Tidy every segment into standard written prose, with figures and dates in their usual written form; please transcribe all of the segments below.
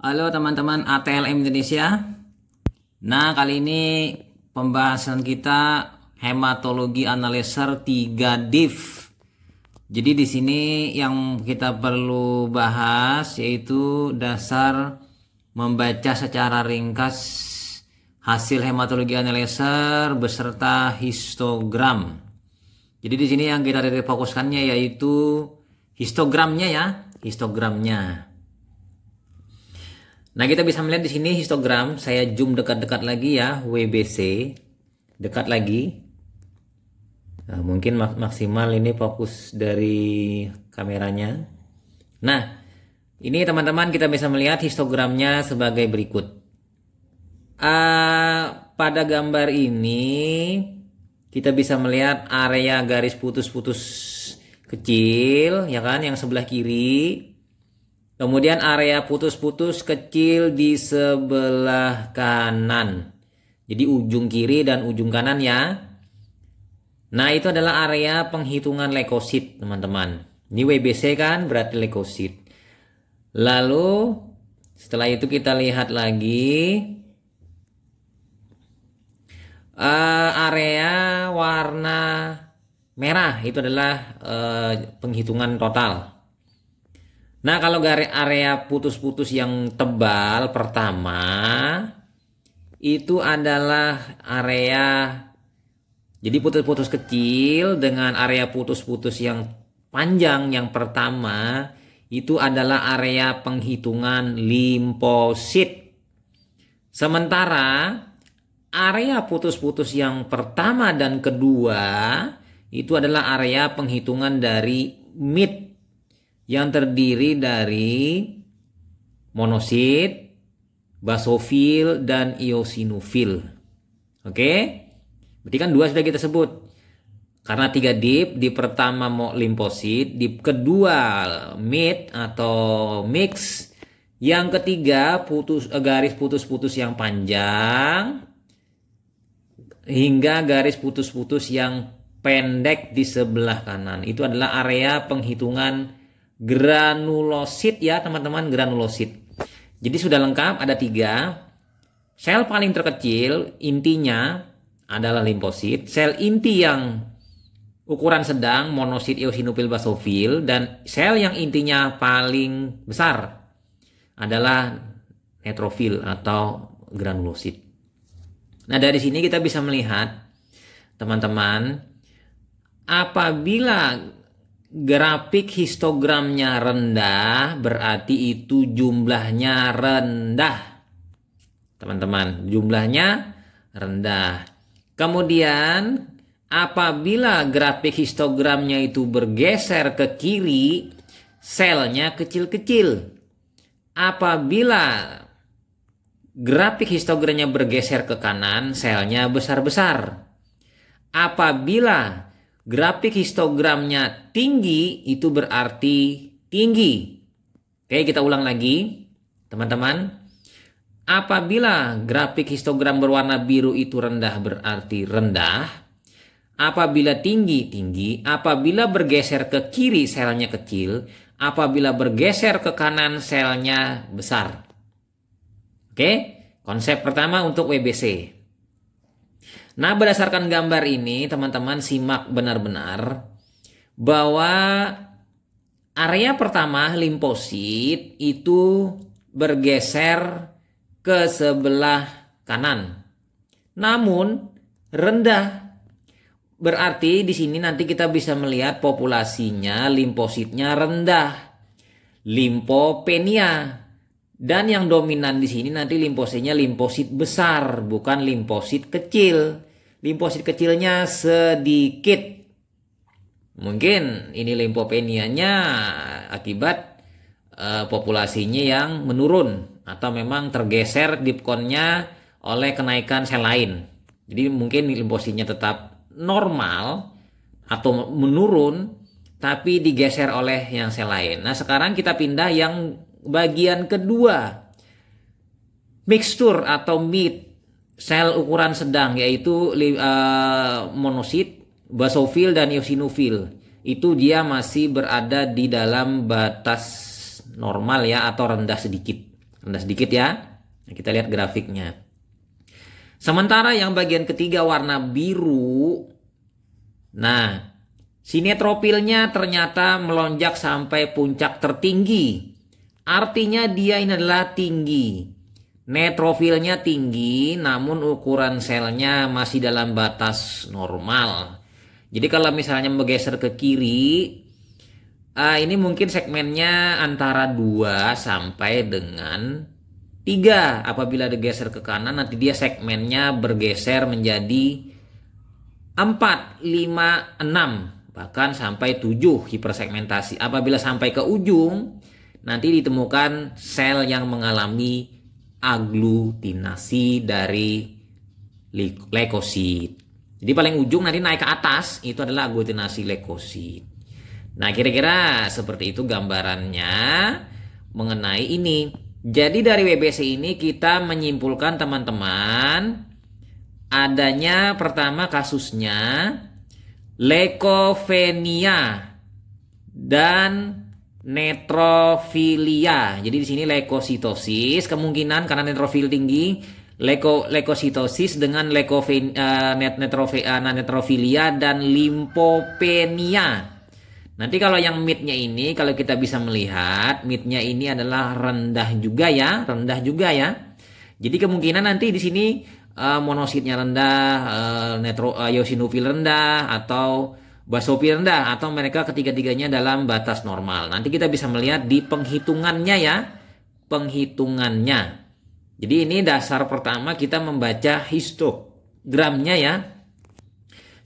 Halo teman-teman ATLM Indonesia. Nah, kali ini pembahasan kita hematologi analyzer 3 div. Jadi di sini yang kita perlu bahas yaitu dasar membaca secara ringkas hasil hematologi analyzer beserta histogram. Jadi di sini yang kita fokuskannya yaitu histogramnya ya, histogramnya. Nah, kita bisa melihat di sini histogram. Saya zoom dekat-dekat lagi ya, WBC. Dekat lagi. Nah, mungkin maksimal ini fokus dari kameranya. Nah, ini teman-teman kita bisa melihat histogramnya sebagai berikut. Pada gambar ini kita bisa melihat area garis putus-putus kecil, ya kan, yang sebelah kiri. Kemudian area putus-putus kecil di sebelah kanan. Jadi ujung kiri dan ujung kanan ya. Nah, itu adalah area penghitungan leukosit, teman-teman. Ini WBC kan berarti leukosit. Lalu setelah itu kita lihat lagi area warna merah itu adalah penghitungan total. Nah, kalau area putus-putus yang tebal pertama itu adalah area, jadi putus-putus kecil dengan area putus-putus yang panjang yang pertama itu adalah area penghitungan limfosit. Sementara area putus-putus yang pertama dan kedua itu adalah area penghitungan dari MIT yang terdiri dari monosit, basofil, dan eosinofil. Oke, berarti kan dua sudah kita sebut. Karena 3 dip, di pertama mau limfosit, di kedua MIT atau mix, yang ketiga garis putus-putus yang panjang, hingga garis putus-putus yang pendek di sebelah kanan. Itu adalah area penghitungan granulosit ya teman-teman, granulosit. Jadi sudah lengkap, ada 3. Sel paling terkecil intinya adalah limfosit. Sel inti yang ukuran sedang monosit, eosinofil, basofil. Dan sel yang intinya paling besar adalah neutrofil atau granulosit. Nah, dari sini kita bisa melihat teman-teman, apabila grafik histogramnya rendah berarti itu jumlahnya rendah. Teman-teman, jumlahnya rendah. Kemudian apabila grafik histogramnya itu bergeser ke kiri, selnya kecil-kecil. Apabila grafik histogramnya bergeser ke kanan, selnya besar-besar. Apabila grafik histogramnya tinggi, itu berarti tinggi. Oke, kita ulang lagi, teman-teman. Apabila grafik histogram berwarna biru itu rendah, berarti rendah. Apabila tinggi, tinggi. Apabila bergeser ke kiri, selnya kecil. Apabila bergeser ke kanan, selnya besar. Oke, konsep pertama untuk WBC. Nah, berdasarkan gambar ini, teman-teman simak benar-benar bahwa area pertama limfosit itu bergeser ke sebelah kanan. Namun rendah. Berarti di sini nanti kita bisa melihat populasinya limfositnya rendah. Limfopenia. Dan yang dominan di sini nanti limfositnya limfosit besar, bukan limfosit kecil. Limfosit kecilnya sedikit. Mungkin ini limfopenianya akibat populasinya yang menurun atau memang tergeser dipkonnya oleh kenaikan sel lain. Jadi mungkin limfositnya tetap normal atau menurun tapi digeser oleh yang sel lain. Nah, sekarang kita pindah yang bagian kedua, mixture atau MIT, sel ukuran sedang, yaitu monosit, basofil, dan eosinofil. Itu dia masih berada di dalam batas normal ya, atau rendah sedikit. Rendah sedikit ya. Nah, kita lihat grafiknya. Sementara yang bagian ketiga warna biru, nah si neutrofilnya ternyata melonjak sampai puncak tertinggi. Artinya dia ini adalah tinggi. Neutrofilnya tinggi namun ukuran selnya masih dalam batas normal. Jadi kalau misalnya bergeser ke kiri, ini mungkin segmennya antara 2 sampai dengan 3. Apabila digeser ke kanan, nanti dia segmennya bergeser menjadi 4, 5, 6, bahkan sampai 7 hipersegmentasi. Apabila sampai ke ujung, nanti ditemukan sel yang mengalami aglutinasi dari leukosit. Jadi paling ujung nanti naik ke atas, itu adalah aglutinasi leukosit. Nah, kira-kira seperti itu gambarannya mengenai ini. Jadi dari WBC ini kita menyimpulkan teman-teman, adanya pertama kasusnya leukopenia dan neutrofilia. Jadi di sini leukositosis kemungkinan karena neutrofil tinggi, leukositosis dengan neutrofilia dan limfopenia. Nanti kalau yang midnya ini, kalau kita bisa melihat midnya ini adalah rendah juga ya. Jadi kemungkinan nanti di sini monositnya rendah, eosinofil rendah, atau basofil rendah, atau mereka ketiga-tiganya dalam batas normal. Nanti kita bisa melihat di penghitungannya ya, penghitungannya. Jadi ini dasar pertama kita membaca histogramnya ya,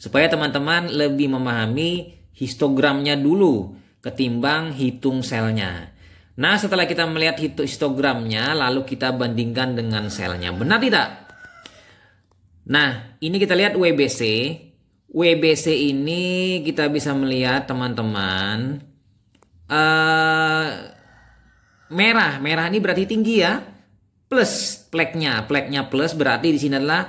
supaya teman-teman lebih memahami histogramnya dulu ketimbang hitung selnya. Nah, setelah kita melihat histogramnya, lalu kita bandingkan dengan selnya. Benar tidak? Nah, ini kita lihat WBC. WBC ini kita bisa melihat teman-teman, merah ini berarti tinggi ya. Plus pleknya plus berarti di sini adalah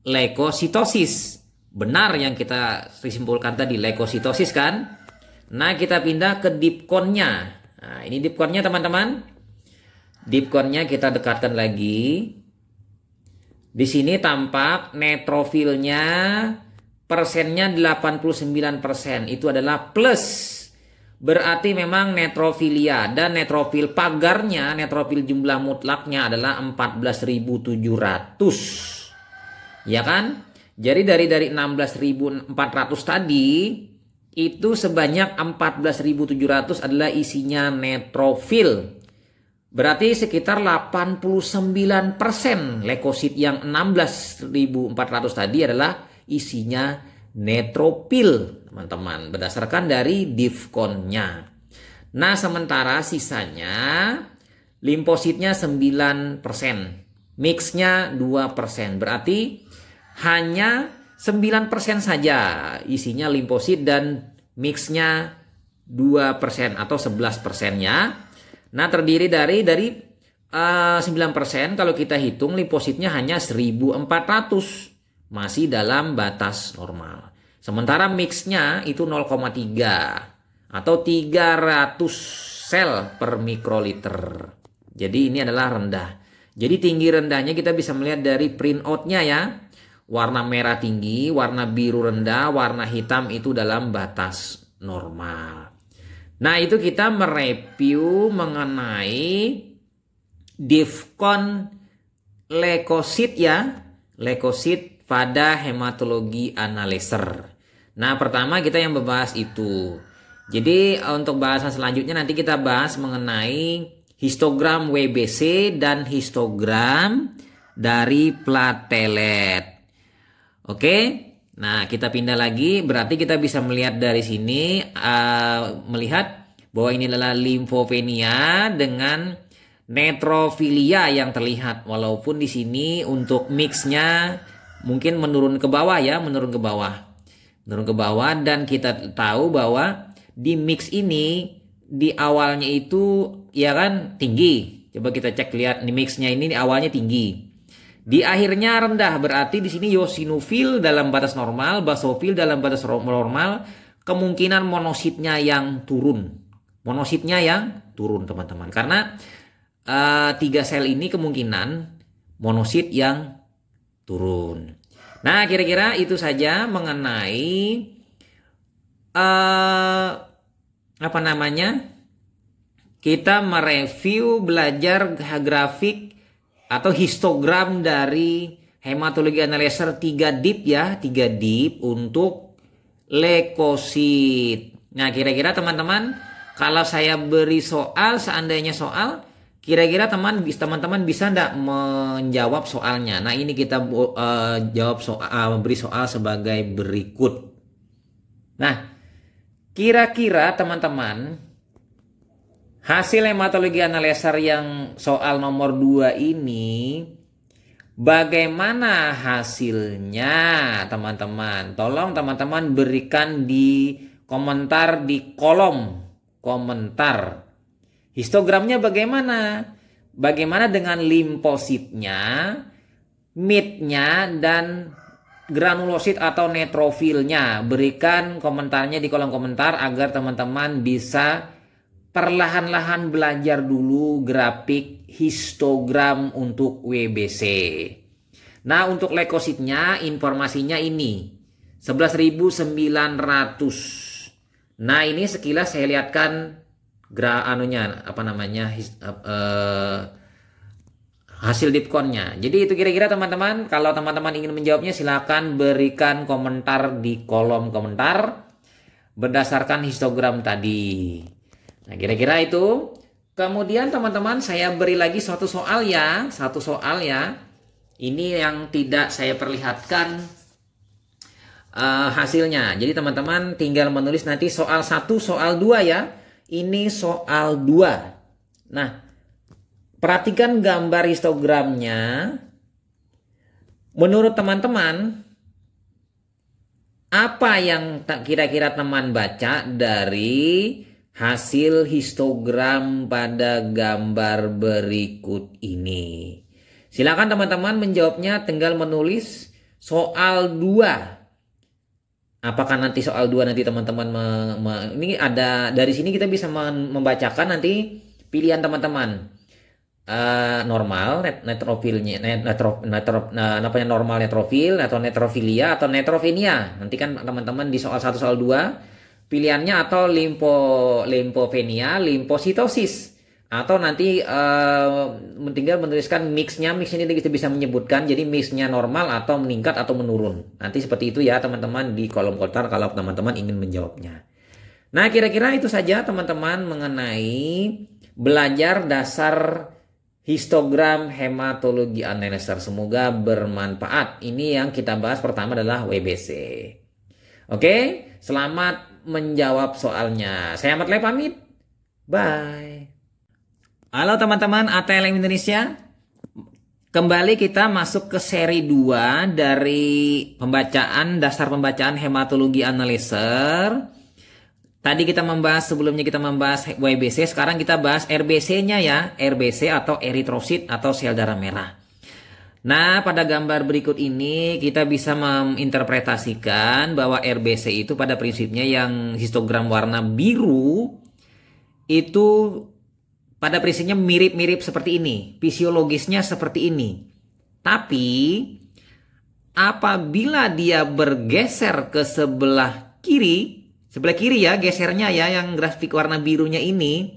leukositosis. Benar yang kita simpulkan tadi, leukositosis kan. Nah, kita pindah ke dipkonnya. Nah, ini dipkonnya teman-teman. Dipkonnya kita dekatkan lagi. Di sini tampak neutrofilnya persennya 89%. Itu adalah plus. Berarti memang neutrofilia, dan neutrofil pagarnya, neutrofil jumlah mutlaknya adalah 14.700. Ya kan? Jadi dari 16.400 tadi, itu sebanyak 14.700 adalah isinya neutrofil. Berarti sekitar 89% leukosit yang 16.400 tadi adalah isinya neutrofil, teman-teman. Berdasarkan dari dipkonnya. Nah, sementara sisanya limfositnya 9%. Mixnya 2%. Berarti hanya 9% saja isinya limfosit dan mixnya 2% atau 11% ya. Nah, terdiri dari 9%, kalau kita hitung limfositnya hanya 1.400, masih dalam batas normal. Sementara mixnya itu 0,3 atau 300 sel per mikroliter. Jadi ini adalah rendah. Jadi tinggi rendahnya kita bisa melihat dari printout-nya ya. Warna merah tinggi, warna biru rendah, warna hitam itu dalam batas normal. Nah, itu kita mereview mengenai dipkon leukosit ya. Leukosit pada hematologi analyzer. Nah, pertama kita yang membahas itu. Jadi untuk bahasan selanjutnya nanti kita bahas mengenai histogram WBC dan histogram dari platelet. Oke, nah kita pindah lagi, berarti kita bisa melihat dari sini, melihat bahwa ini adalah limfopenia dengan neutrofilia yang terlihat. Walaupun di sini untuk mixnya mungkin menurun ke bawah ya, menurun ke bawah, dan kita tahu bahwa di mix ini di awalnya itu ya kan tinggi. Coba kita cek lihat nih, mixnya ini di awalnya tinggi. Di akhirnya rendah, berarti di sini eosinofil dalam batas normal, basofil dalam batas normal, kemungkinan monositnya yang turun. Monositnya yang turun, teman-teman. Karena tiga sel ini kemungkinan monosit yang turun. Nah, kira-kira itu saja mengenai kita mereview belajar grafik atau histogram dari hematologi analyzer 3 dip ya, 3 dip untuk leukosit. Nah, kira-kira teman-teman kalau saya beri soal, seandainya soal, kira-kira teman-teman bisa enggak menjawab soalnya? Nah, ini kita jawab soal, beri soal sebagai berikut. Nah, kira-kira teman-teman hasil hematologi analyzer yang soal nomor 2 ini bagaimana hasilnya teman-teman? Tolong teman-teman berikan di komentar di kolom komentar. Histogramnya bagaimana? Bagaimana dengan limfositnya, mitnya, dan granulosit atau neutrofilnya? Berikan komentarnya di kolom komentar agar teman-teman bisa perlahan-lahan belajar dulu grafik histogram untuk WBC. Nah, untuk leukositnya informasinya ini 11.900. Nah, ini sekilas saya lihatkan hasil dipkonnya. Jadi itu kira-kira teman-teman. Kalau teman-teman ingin menjawabnya silakan berikan komentar di kolom komentar berdasarkan histogram tadi. Nah, kira-kira itu. Kemudian teman-teman saya beri lagi satu soal ya. Ini yang tidak saya perlihatkan hasilnya. Jadi teman-teman tinggal menulis nanti soal 1, soal 2 ya. Ini soal 2. Nah, perhatikan gambar histogramnya. Menurut teman-teman, apa yang kira-kira teman baca dari hasil histogram pada gambar berikut ini? Silakan teman-teman menjawabnya, tinggal menulis soal 2. Apakah nanti soal 2 nanti teman-teman ini ada dari sini kita bisa membacakan nanti pilihan teman-teman. Normal neutrofilnya, normal neutrofil atau neutrofilia atau neutropenia. Nanti kan teman-teman di soal 1 soal 2 pilihannya atau limfopenia, limfositosis, atau nanti tinggal menuliskan mixnya. Mix ini kita bisa menyebutkan jadi mixnya normal atau meningkat atau menurun. Nanti seperti itu ya teman-teman di kolom komentar kalau teman-teman ingin menjawabnya. Nah, kira-kira itu saja teman-teman mengenai belajar dasar histogram hematologi analyzer. Semoga bermanfaat. Ini yang kita bahas pertama adalah WBC. Oke, selamat menjawab soalnya. Saya Ahmad Lay pamit. Bye. Halo teman-teman ATLM Indonesia. Kembali kita masuk ke seri 2 dari dasar pembacaan hematologi analyzer. Tadi kita sebelumnya kita membahas WBC, sekarang kita bahas RBC-nya ya. RBC atau eritrosit atau sel darah merah. Nah, pada gambar berikut ini kita bisa menginterpretasikan bahwa RBC itu pada prinsipnya yang histogram warna biru itu pada prinsipnya mirip-mirip seperti ini. Fisiologisnya seperti ini. Tapi apabila dia bergeser ke sebelah kiri ya gesernya ya yang grafik warna birunya ini,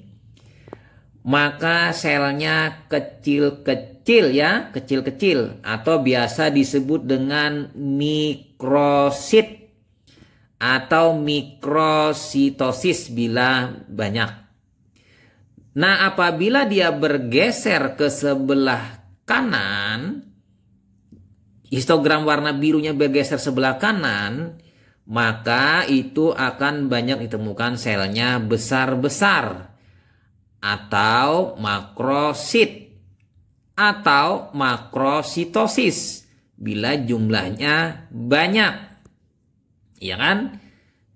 maka selnya kecil-kecil ya, kecil-kecil atau biasa disebut dengan mikrosit atau mikrositosis bila banyak. Nah, apabila dia bergeser ke sebelah kanan, histogram warna birunya bergeser sebelah kanan, maka itu akan banyak ditemukan selnya besar-besar atau makrosit atau makrositosis bila jumlahnya banyak, ya kan?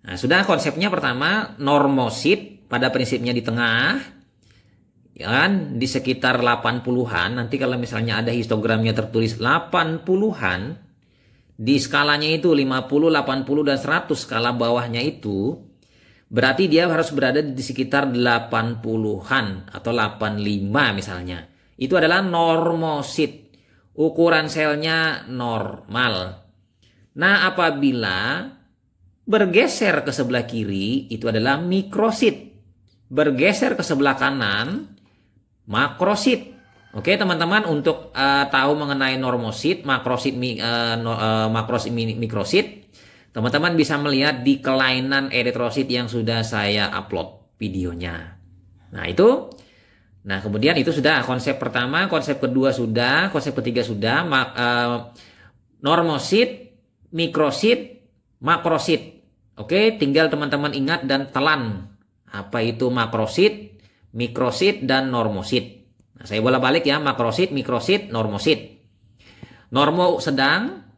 Nah, sudah konsepnya pertama normosit pada prinsipnya di tengah, ya kan, di sekitar 80-an. Nanti kalau misalnya ada histogramnya tertulis 80-an, di skalanya itu 50, 80 dan 100 skala bawahnya itu, Berarti dia harus berada di sekitar 80-an atau 85 misalnya. Itu adalah normosit. Ukuran selnya normal. Nah, apabila bergeser ke sebelah kiri, itu adalah mikrosit. Bergeser ke sebelah kanan, makrosit. Oke, teman-teman, untuk tahu mengenai normosit, makrosit, mikrosit, teman-teman bisa melihat di kelainan eritrosit yang sudah saya upload videonya. Nah, itu. Nah, kemudian itu sudah konsep pertama, konsep kedua sudah, konsep ketiga sudah. Normosit, mikrosit, makrosit. Oke, tinggal teman-teman ingat dan telan. Apa itu makrosit, mikrosit, dan normosit. Nah, saya bolak-balik ya, makrosit, mikrosit, normosit. Normo sedang,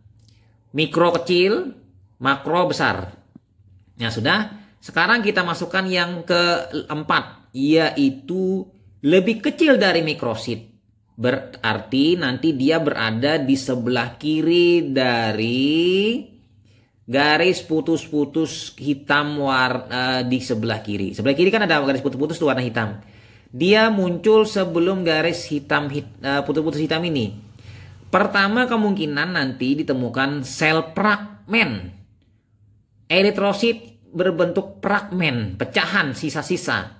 mikro kecil, makro besar. Nah, sudah. Sekarang kita masukkan yang keempat, yaitu lebih kecil dari mikrosit. Berarti nanti dia berada di sebelah kiri dari garis putus-putus hitam di sebelah kiri. Sebelah kiri kan ada garis putus-putus tuh warna hitam. Dia muncul sebelum garis hitam putus-putus hitam ini. Pertama, kemungkinan nanti ditemukan sel fragmen. Eritrosit berbentuk fragmen, pecahan, sisa-sisa.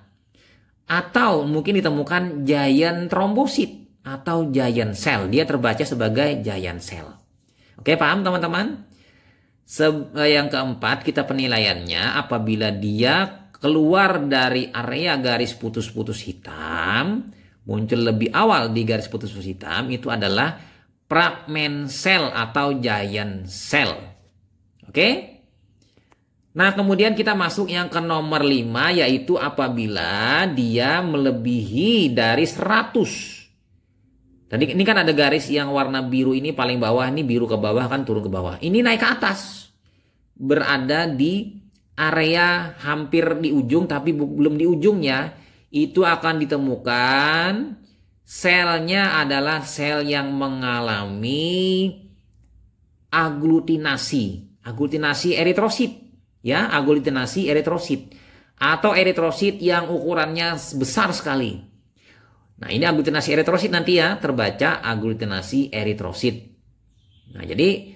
Atau mungkin ditemukan giant trombosit atau giant cell. Dia terbaca sebagai giant cell. Oke, paham teman-teman? Yang keempat, kita penilaiannya apabila dia keluar dari area garis putus-putus hitam, muncul lebih awal di garis putus-putus hitam, itu adalah fragmen sel atau giant cell. Oke? Nah, kemudian kita masuk yang ke nomor 5, yaitu apabila dia melebihi dari 100. Tadi ini kan ada garis yang warna biru ini paling bawah, ini biru ke bawah kan turun ke bawah. Ini naik ke atas. Berada di area hampir di ujung tapi belum di ujungnya. Itu akan ditemukan selnya adalah sel yang mengalami aglutinasi eritrosit. Ya, aglutinasi eritrosit atau eritrosit yang ukurannya besar sekali. Nah, ini aglutinasi eritrosit nanti ya, terbaca aglutinasi eritrosit. Nah, jadi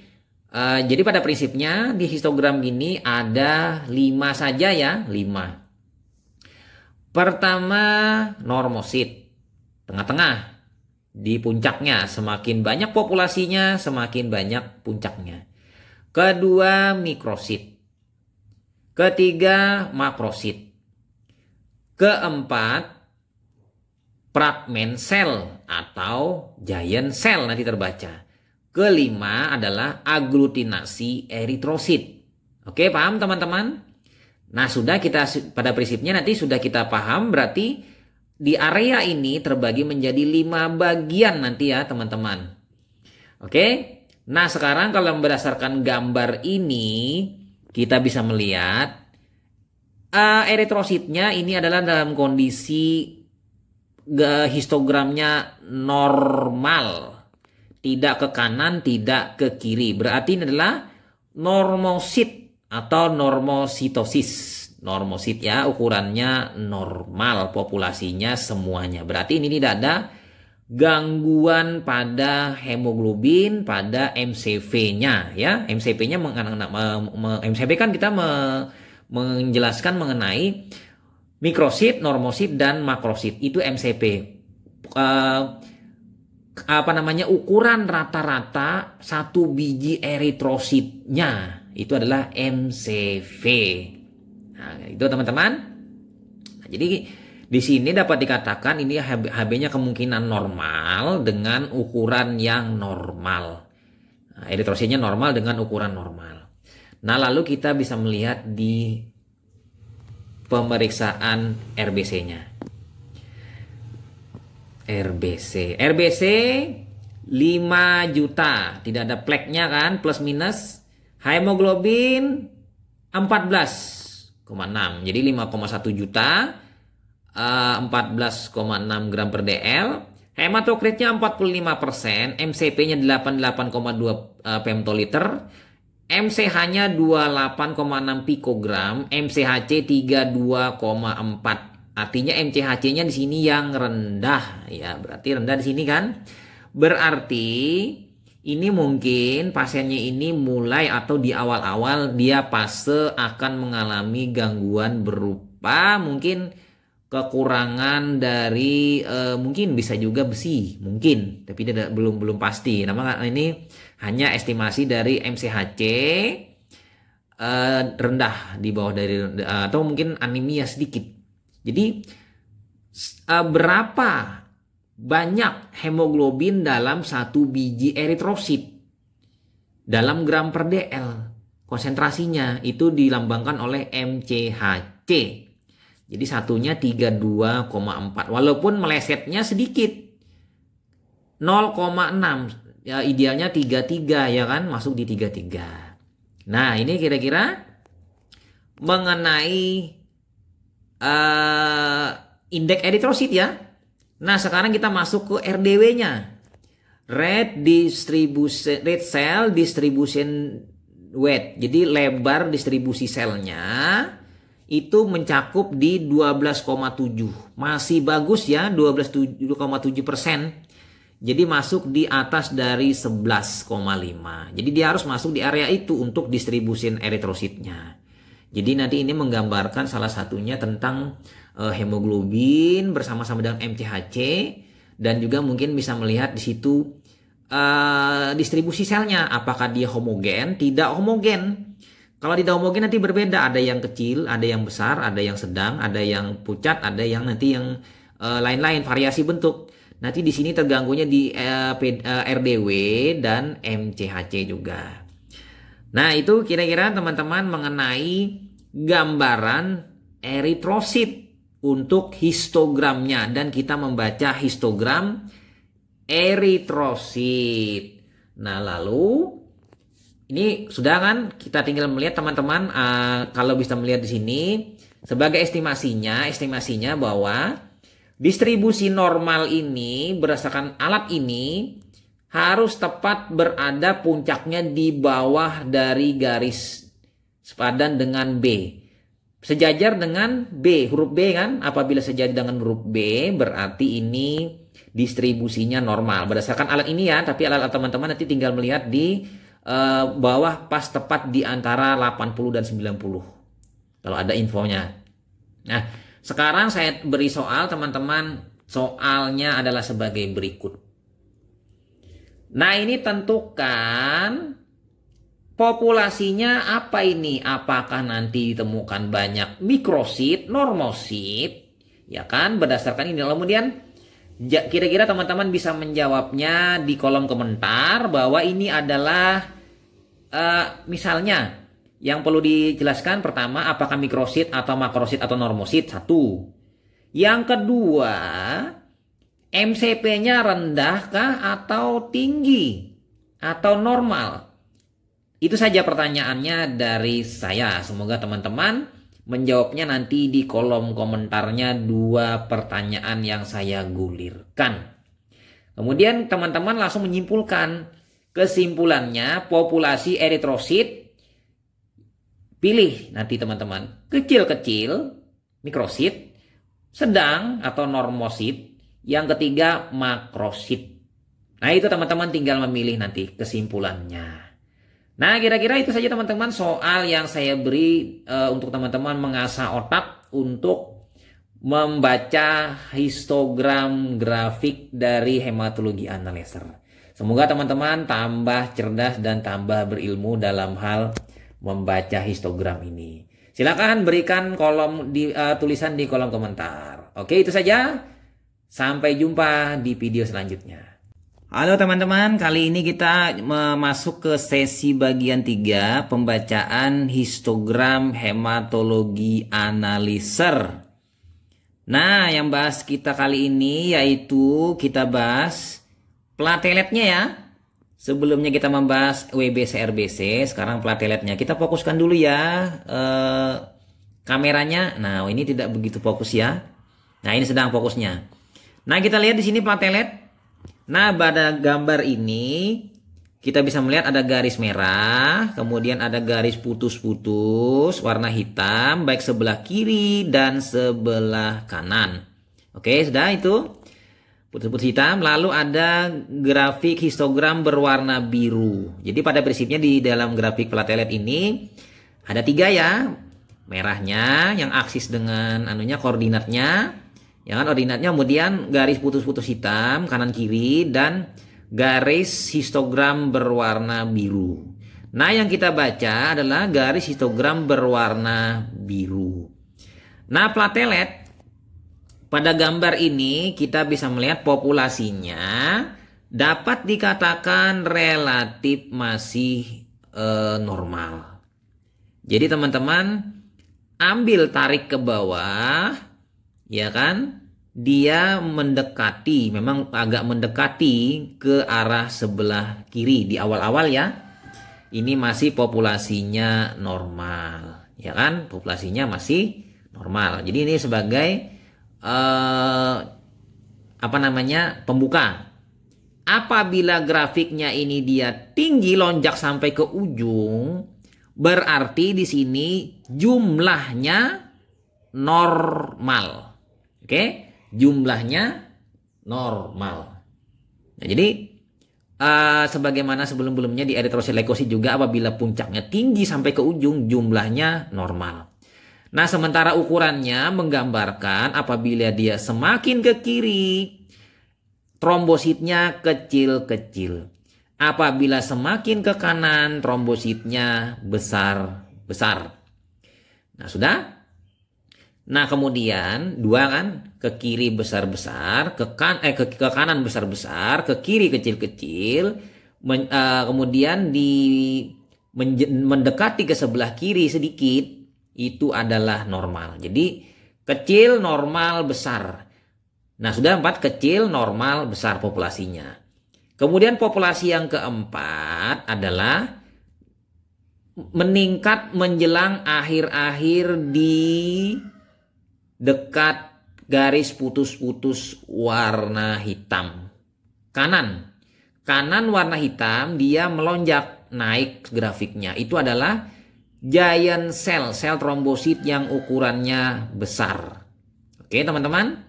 pada prinsipnya di histogram gini ada 5 saja ya, 5. Pertama, normosit, tengah-tengah di puncaknya, semakin banyak populasinya semakin banyak puncaknya. Kedua, mikrosit. Ketiga, makrosit. Keempat, fragmen sel atau giant cell nanti terbaca. Kelima adalah aglutinasi eritrosit. Oke, paham teman-teman? Nah, sudah kita pada prinsipnya nanti sudah kita paham, berarti di area ini terbagi menjadi 5 bagian nanti ya teman-teman. Oke? Nah, sekarang kalau berdasarkan gambar ini kita bisa melihat eritrositnya ini adalah dalam kondisi histogramnya normal. Tidak ke kanan, tidak ke kiri. Berarti ini adalah normosit atau normositosis. Normosit ya, ukurannya normal, populasinya semuanya. Berarti ini tidak ada gangguan pada hemoglobin, pada MCV-nya ya. MCV-nya MCV kan kita menjelaskan mengenai mikrosit, normosit, dan makrosit. Itu MCV. Ukuran rata-rata satu biji eritrositnya itu adalah MCV. Nah, itu teman-teman. Nah, jadi di sini dapat dikatakan ini HB-nya kemungkinan normal dengan ukuran yang normal. Nah, eritrositnya normal dengan ukuran normal. Nah, lalu kita bisa melihat di pemeriksaan RBC-nya. RBC 5 juta, tidak ada pleknya kan, plus minus. Hemoglobin 14,6, jadi 5,1 juta, 14,6 gram per dl. Hematokritnya 45%, MCP-nya 88,2 femtoliter, MCH-nya 28,6 pikogram, MCHC 32,4. Artinya MCHC-nya di sini yang rendah ya, berarti rendah di sini kan. Berarti ini mungkin pasiennya ini mulai atau di awal-awal dia fase akan mengalami gangguan berupa mungkin kekurangan dari mungkin bisa juga besi, mungkin, tapi belum pasti. Nama ini hanya estimasi dari MCHC rendah, di bawah dari atau mungkin anemia sedikit. Jadi berapa banyak hemoglobin dalam satu biji eritrosit dalam gram per dl? Konsentrasinya itu dilambangkan oleh MCHC. Jadi satunya 32,4. Walaupun melesetnya sedikit 0,6. Ya, idealnya 33 ya kan, masuk di 33. Nah, ini kira-kira mengenai indeks eritrosit ya. Nah, sekarang kita masuk ke RDW-nya. Red cell distribution weight. Jadi lebar distribusi selnya itu mencakup di 12,7. Masih bagus ya, 12,7%. Jadi masuk di atas dari 11,5. Jadi dia harus masuk di area itu untuk distribusi eritrositnya. Jadi nanti ini menggambarkan salah satunya tentang hemoglobin bersama-sama dengan MCHC, dan juga mungkin bisa melihat di situ distribusi selnya, apakah dia homogen, tidak homogen. Kalau tidak homogen nanti berbeda, ada yang kecil, ada yang besar, ada yang sedang, ada yang pucat, ada yang nanti yang lain-lain, variasi bentuk. Nanti di sini terganggunya di RDW dan MCHC juga. Nah, itu kira-kira teman-teman mengenai gambaran eritrosit untuk histogramnya, dan kita membaca histogram eritrosit. Nah, lalu ini sudah kan, kita tinggal melihat teman-teman, kalau bisa melihat di sini sebagai estimasinya bahwa distribusi normal ini berdasarkan alat ini harus tepat berada puncaknya di bawah dari garis sepadan dengan B. Sejajar dengan B, huruf B kan. Apabila sejajar dengan huruf B berarti ini distribusinya normal. Berdasarkan alat ini ya, tapi alat teman-teman nanti tinggal melihat di bawah pas tepat di antara 80 dan 90. Kalau ada infonya. Nah, sekarang saya beri soal teman-teman. Soalnya adalah sebagai berikut. Nah, ini tentukan populasinya apa ini? Apakah nanti ditemukan banyak mikrosit, normosit? Ya kan, berdasarkan ini. Kemudian kira-kira teman-teman bisa menjawabnya di kolom komentar bahwa ini adalah misalnya yang perlu dijelaskan pertama, apakah mikrosit atau makrosit atau normosit? Satu. Yang kedua, MCP-nya rendahkah atau tinggi atau normal? Itu saja pertanyaannya dari saya. Semoga teman-teman menjawabnya nanti di kolom komentarnya, 2 pertanyaan yang saya gulirkan. Kemudian teman-teman langsung menyimpulkan. Kesimpulannya, populasi eritrosit, pilih nanti teman-teman, kecil-kecil, mikrosit, sedang atau normosit, yang ketiga makrosit. Nah, itu teman-teman tinggal memilih nanti kesimpulannya. Nah, kira-kira itu saja teman-teman soal yang saya beri untuk teman-teman mengasah otak untuk membaca histogram grafik dari hematologi analyzer. Semoga teman-teman tambah cerdas dan tambah berilmu dalam hal membaca histogram ini. Silakan berikan tulisan di kolom komentar. Oke, itu saja. Sampai jumpa di video selanjutnya. Halo teman-teman, kali ini kita masuk ke sesi bagian 3, pembacaan histogram hematologi analyzer. Nah, yang bahas kita kali ini yaitu kita bahas plateletnya ya. Sebelumnya kita membahas WBC RBC, sekarang plateletnya. Kita fokuskan dulu ya kameranya. Nah, ini tidak begitu fokus ya. Nah, ini sedang fokusnya. Nah, kita lihat di sini platelet. Nah, pada gambar ini kita bisa melihat ada garis merah, kemudian ada garis putus-putus warna hitam baik sebelah kiri dan sebelah kanan. Oke, sudah itu putus-putus hitam. Lalu ada grafik histogram berwarna biru. Jadi pada prinsipnya di dalam grafik platelet ini ada 3 ya. Merahnya yang aksis dengan koordinatnya, ya kan, ordinatnya, kemudian garis putus-putus hitam kanan kiri dan garis histogram berwarna biru. Nah, yang kita baca adalah garis histogram berwarna biru. Nah, platelet pada gambar ini kita bisa melihat populasinya dapat dikatakan relatif masih normal. Jadi teman-teman ambil tarik ke bawah, ya kan? Dia mendekati, memang agak mendekati ke arah sebelah kiri di awal-awal ya. Ini masih populasinya normal, ya kan? Populasinya masih normal. Jadi ini sebagai pembuka. Apabila grafiknya ini dia tinggi lonjak sampai ke ujung, berarti di sini jumlahnya normal. Oke? Jumlahnya normal. Nah, jadi sebagaimana sebelum-sebelumnya di eritrosit leukosit juga apabila puncaknya tinggi sampai ke ujung jumlahnya normal. Nah, sementara ukurannya menggambarkan apabila dia semakin ke kiri trombositnya kecil-kecil. Apabila semakin ke kanan trombositnya besar-besar. Nah, sudah? Nah, kemudian 2 kan, ke kiri besar-besar, ke kanan besar-besar, ke kiri kecil-kecil, kemudian mendekati ke sebelah kiri sedikit, itu adalah normal. Jadi kecil, normal, besar. Nah, sudah 4, kecil, normal, besar populasinya. Kemudian populasi yang keempat adalah meningkat menjelang akhir-akhir di dekat garis putus-putus warna hitam. Kanan warna hitam dia melonjak naik grafiknya. Itu adalah giant cell trombosit yang ukurannya besar. Oke, teman-teman.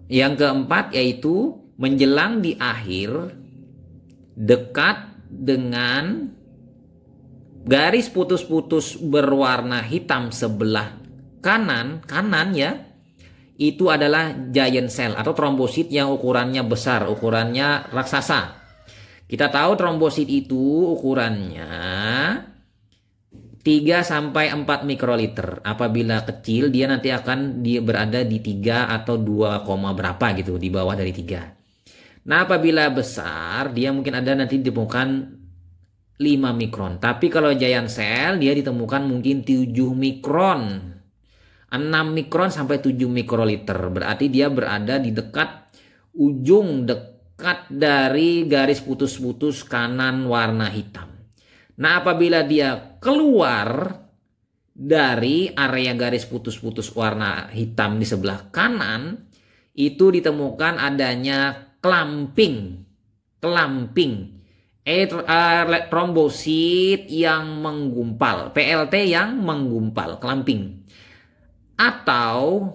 Yang keempat yaitu menjelang di akhir dekat dengan garis putus-putus berwarna hitam sebelah kanan ya, itu adalah giant cell atau trombosit yang ukurannya besar, ukurannya raksasa. Kita tahu trombosit itu ukurannya 3-4 mikroliter. Apabila kecil dia nanti akan berada di 3 atau 2, berapa gitu, di bawah dari 3. Nah, apabila besar dia mungkin ada nanti ditemukan 5 mikron. Tapi kalau giant cell dia ditemukan mungkin 7 mikron. 6 mikron sampai 7 mikroliter. Berarti dia berada di ujung dekat dari garis putus-putus kanan warna hitam. Nah, apabila dia keluar dari area garis putus-putus warna hitam di sebelah kanan, itu ditemukan adanya clamping. Trombosit yang menggumpal, PLT yang menggumpal, clamping. Atau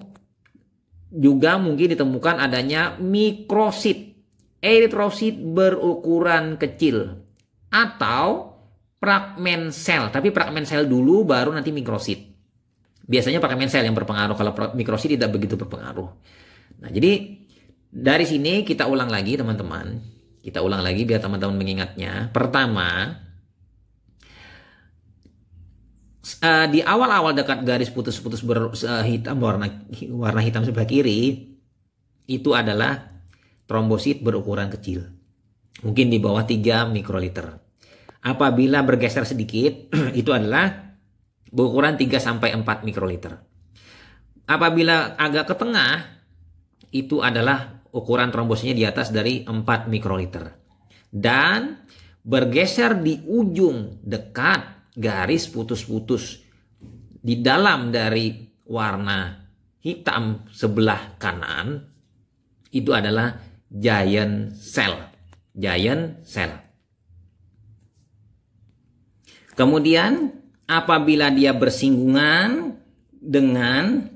juga mungkin ditemukan adanya mikrosit, eritrosit berukuran kecil, atau fragmen sel. Tapi fragmen sel dulu baru nanti mikrosit. Biasanya fragmen sel yang berpengaruh, kalau mikrosit tidak begitu berpengaruh. Nah, jadi dari sini kita ulang lagi teman-teman. Kita ulang lagi biar teman-teman mengingatnya. Pertama, di awal-awal dekat garis putus-putus hitam warna hitam sebelah kiri itu adalah trombosit berukuran kecil, mungkin di bawah 3 mikroliter. Apabila bergeser sedikit itu adalah berukuran 3-4 mikroliter. Apabila agak ke tengah itu adalah ukuran trombositnya di atas dari 4 mikroliter. Dan bergeser di ujung dekat garis putus-putus di dalam dari warna hitam sebelah kanan itu adalah giant cell. Kemudian apabila dia bersinggungan dengan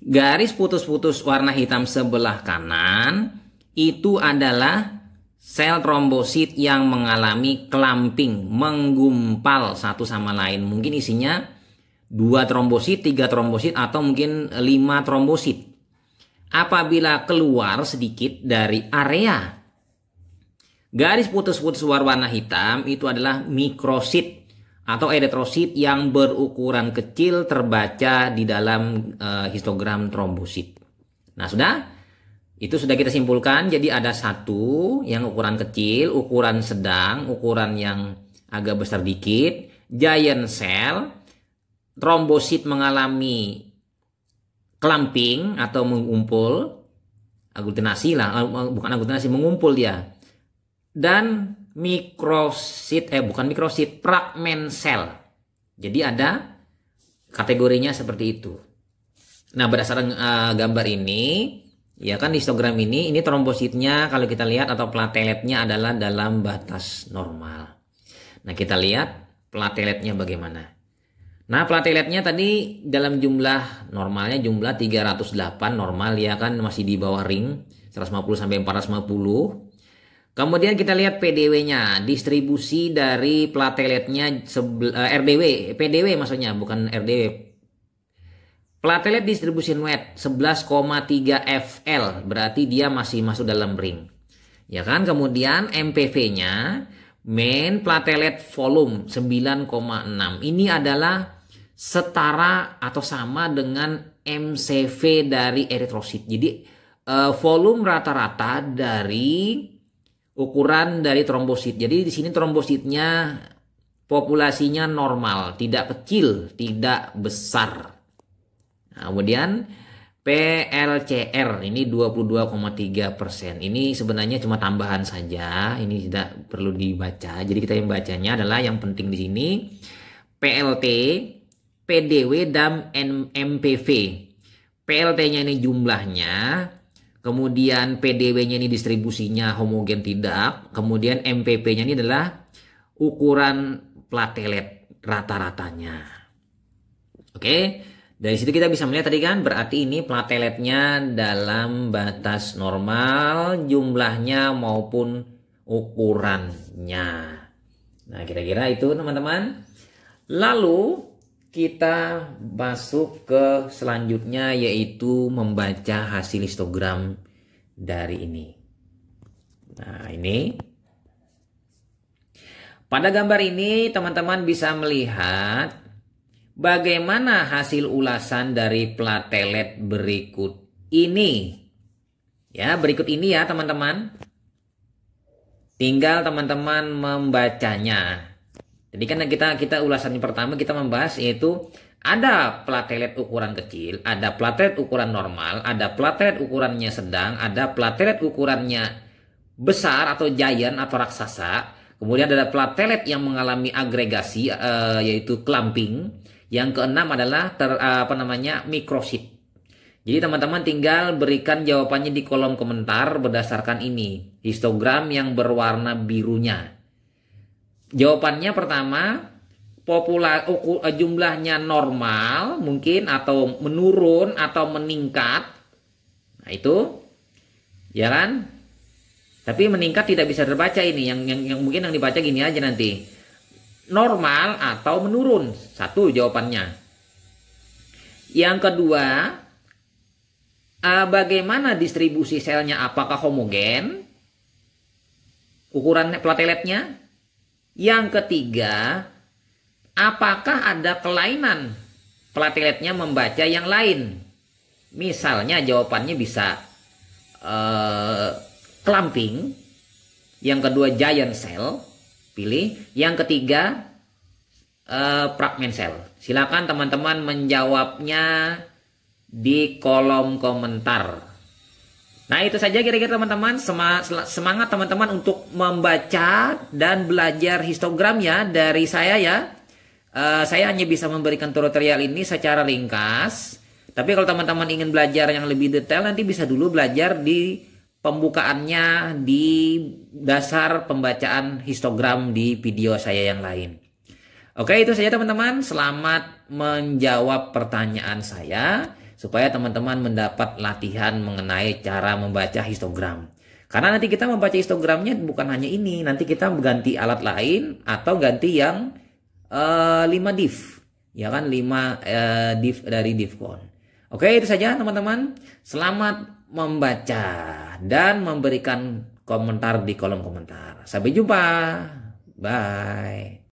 garis putus-putus warna hitam sebelah kanan, itu adalah sel trombosit yang mengalami clumping, menggumpal satu sama lain. Mungkin isinya 2 trombosit, 3 trombosit, atau mungkin 5 trombosit. Apabila keluar sedikit dari area garis putus-putus warna hitam, itu adalah mikrosit atau eritrosit yang berukuran kecil terbaca di dalam histogram trombosit. Nah, itu sudah kita simpulkan. Jadi ada satu yang ukuran kecil, ukuran sedang, ukuran yang agak besar dikit, giant cell, trombosit mengalami clumping atau mengumpul, aglutinasi lah, bukan aglutinasi, mengumpul dia. Dan mikrosit, bukan mikrosit, fragment cell. Jadi ada kategorinya seperti itu. Nah, berdasarkan gambar ini, ya kan, histogram ini trombositnya kalau kita lihat atau plateletnya adalah dalam batas normal. Nah, kita lihat plateletnya bagaimana. Nah, plateletnya tadi dalam jumlah normalnya jumlah 308 normal, ya kan, masih di bawah ring 150 sampai 450. Kemudian kita lihat PDW-nya, distribusi dari plateletnya RDW, PDW maksudnya, bukan RDW. Platelet distribution weight 11,3 FL, berarti dia masih masuk dalam ring. Ya kan? Kemudian MPV-nya, main platelet volume 9,6. Ini adalah setara atau sama dengan MCV dari eritrosit. Jadi volume rata-rata dari ukuran dari trombosit. Jadi di sini trombositnya populasinya normal, tidak kecil, tidak besar. Nah, kemudian PLCR ini 22,3%. Ini sebenarnya cuma tambahan saja, ini tidak perlu dibaca. Jadi kita yang bacanya adalah yang penting di sini PLT, PDW, dan MPV. PLT-nya ini jumlahnya, kemudian PDW-nya ini distribusinya homogen tidak, kemudian MPP-nya ini adalah ukuran platelet rata-ratanya. Oke, dari situ kita bisa melihat tadi kan, berarti ini plateletnya dalam batas normal jumlahnya maupun ukurannya. Nah, kira-kira itu teman-teman. Lalu kita masuk ke selanjutnya, yaitu membaca hasil histogram dari ini. Nah, ini pada gambar ini teman-teman bisa melihat bagaimana hasil ulasan dari platelet berikut ini. Ya, berikut ini ya teman-teman. Tinggal teman-teman membacanya. Jadi kan kita ulasan yang pertama kita membahas, yaitu ada platelet ukuran kecil, ada platelet ukuran normal, ada platelet ukurannya sedang, ada platelet ukurannya besar atau giant atau raksasa. Kemudian ada platelet yang mengalami agregasi, yaitu clumping. Yang keenam adalah mikrosit. Jadi teman-teman tinggal berikan jawabannya di kolom komentar berdasarkan ini, histogram yang berwarna birunya. Jawabannya pertama, jumlahnya normal mungkin, atau menurun atau meningkat. Nah, itu ya kan? Tapi meningkat tidak bisa terbaca ini. Yang mungkin yang dibaca gini aja nanti. Normal atau menurun. Satu jawabannya. Yang kedua, bagaimana distribusi selnya, apakah homogen ukuran plateletnya? Yang ketiga, apakah ada kelainan plateletnya membaca yang lain? Misalnya jawabannya bisa clumping. Yang kedua giant cell, pilih. Yang ketiga fragment cell. Silakan teman-teman menjawabnya di kolom komentar. Nah, itu saja kira-kira teman-teman. Semangat teman-teman untuk membaca dan belajar histogram ya dari saya ya. Saya hanya bisa memberikan tutorial ini secara ringkas. Tapi kalau teman-teman ingin belajar yang lebih detail, nanti bisa dulu belajar di pembukaannya di dasar pembacaan histogram di video saya yang lain. Oke, itu saja teman-teman. Selamat menjawab pertanyaan saya supaya teman-teman mendapat latihan mengenai cara membaca histogram. Karena nanti kita membaca histogramnya bukan hanya ini, nanti kita ganti alat lain atau ganti yang 5 div. Ya kan, 5 div dari divcon. Oke, itu saja teman-teman. Selamat membaca dan memberikan komentar di kolom komentar. Sampai jumpa. Bye.